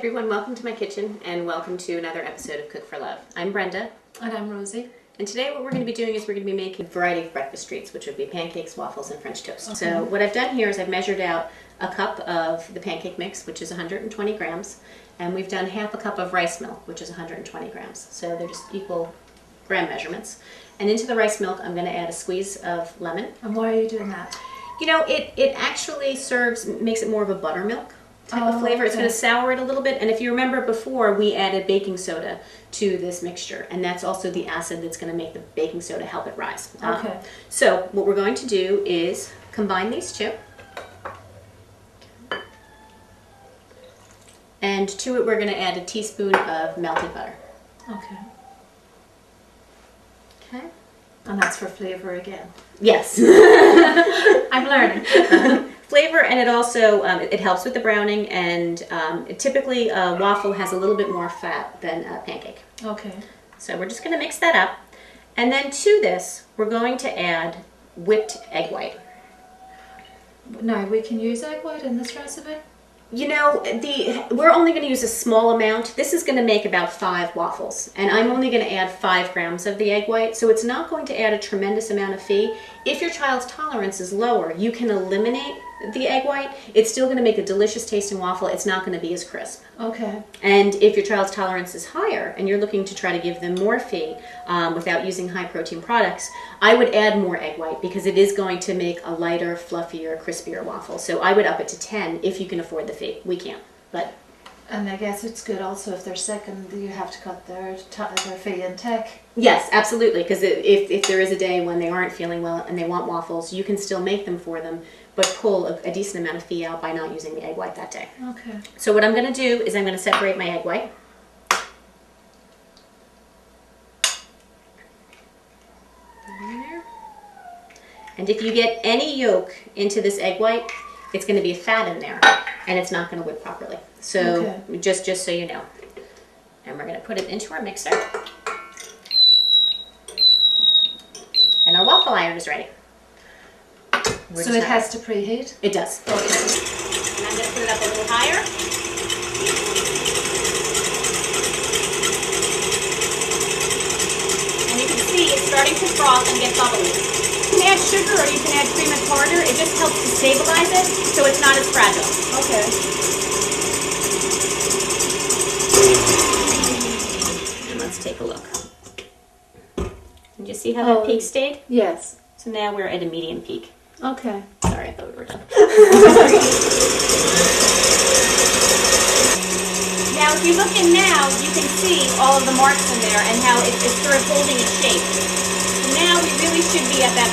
everyone, welcome to my kitchen and welcome to another episode of Cook for Love. I'm Brenda. And I'm Rosie. And today what we're going to be doing is we're going to be making a variety of breakfast treats, which would be pancakes, waffles, and French toast. Okay. So what I've done here is I've measured out a cup of the pancake mix, which is 120 grams, and we've done half a cup of rice milk, which is 120 grams. So they're just equal gram measurements. And into the rice milk, I'm going to add a squeeze of lemon. And why are you doing that? You know, it actually makes it more of a buttermilk type of flavor. Okay. It's going to sour it a little bit. And if you remember before, we added baking soda to this mixture. And that's also the acid that's going to make the baking soda help it rise. Okay. So what we're going to do is combine these two. And to it, we're going to add a teaspoon of melted butter. Okay. Okay. And that's for flavor again. Yes. I'm learning. Flavor, and it also it helps with the browning, and typically a waffle has a little bit more fat than a pancake. Okay. So we're just going to mix that up, and then to this we're going to add whipped egg white. Now we can use egg white in this recipe? You know, we're only going to use a small amount. This is going to make about 5 waffles, and I'm only going to add 5 grams of the egg white, so it's not going to add a tremendous amount of fee. If your child's tolerance is lower, you can eliminate the egg white. It's still going to make a delicious tasting waffle. It's not going to be as crisp. Okay. And if your child's tolerance is higher and you're looking to try to give them more fee without using high protein products, I would add more egg white because it is going to make a lighter, fluffier, crispier waffle. So I would up it to 10 if you can afford the fee. We can't, but. And I guess it's good also if they're sick and you have to cut their fee intake. Yes, absolutely, because if there is a day when they aren't feeling well and they want waffles, you can still make them for them, but pull a decent amount of fee out by not using the egg white that day. Okay. So what I'm going to do is I'm going to separate my egg white. There. And if you get any yolk into this egg white, it's going to be fat in there, and it's not going to whip properly. So okay. just so you know. And we're going to put it into our mixer. And our waffle iron is ready. So it has to preheat? It does. Okay. And I'm going to put it up a little higher. And you can see it's starting to froth and get bubbly. You can add sugar or you can add cream and tartar. It just helps to stabilize it so it's not as fragile. Okay. And let's take a look. Did you see how that peak stayed? Yes. So now we're at a medium peak. Okay. Sorry, I thought we were done. Now, if you look in now, you can see all of the marks in there and how it's sort of holding its shape. So now we really should be at that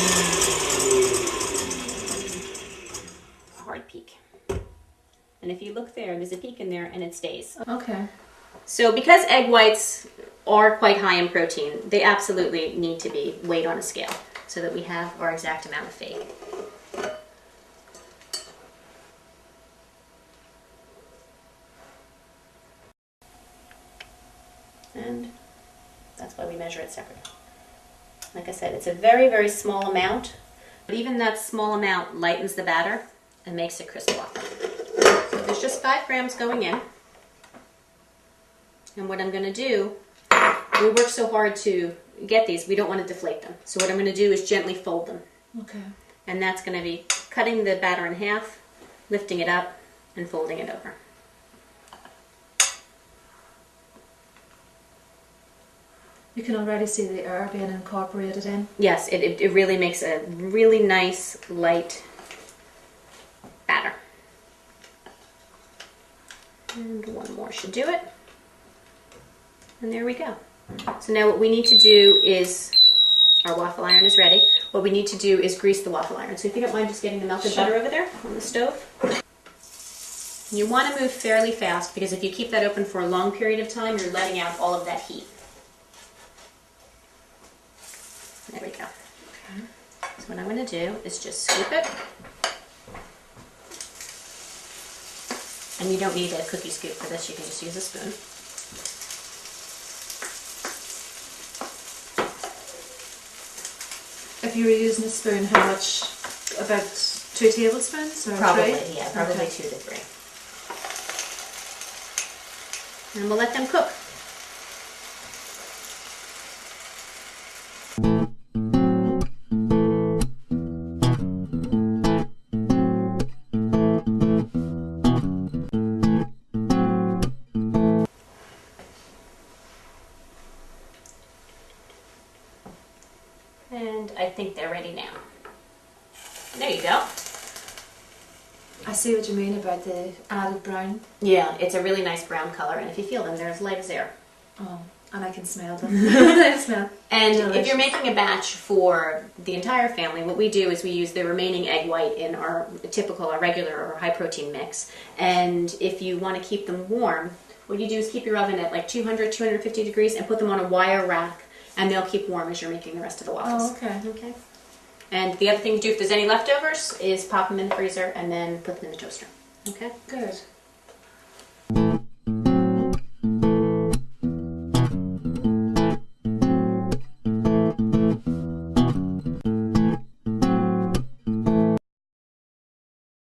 hard peak. And if you look there's a peak in there and it stays. Okay. So because egg whites are quite high in protein, they absolutely need to be weighed on a scale so that we have our exact amount of fee. And that's why we measure it separately. Like I said, it's a very, very small amount, but even that small amount lightens the batter and makes it crisp waffle. So there's just 5 grams going in. And what I'm going to do, we work so hard to get these, we don't want to deflate them. So what I'm going to do is gently fold them. okay. And that's going to be cutting the batter in half, lifting it up, and folding it over. You can already see the air being incorporated in. Yes, it really makes a really nice, light batter. And one more should do it. And there we go. So now what we need to do is, our waffle iron is ready. What we need to do is grease the waffle iron. So if you don't mind just getting the melted butter over there on the stove. You want to move fairly fast because if you keep that open for a long period of time, you're letting out all of that heat. There we go. Okay. So what I'm going to do is just scoop it. And you don't need a cookie scoop for this, you can just use a spoon. If you were using a spoon, how much? About 2 tablespoons or Probably, 3? yeah, probably Okay. 2 to 3. And we'll let them cook. And I think they're ready now. There you go. I see what you mean about the added brown. Yeah, it's a really nice brown color, and if you feel them, they're as light as air. Oh, and I can smell them. I smell. And Delicious. if you're making a batch for the entire family, what we do is we use the remaining egg white in our typical, our regular or high protein mix. And if you want to keep them warm, what you do is keep your oven at like 200, 250 degrees and put them on a wire rack, and they'll keep warm as you're making the rest of the waffles. Oh, okay. Okay. And the other thing to do if there's any leftovers is pop them in the freezer and then put them in the toaster. Okay? Good.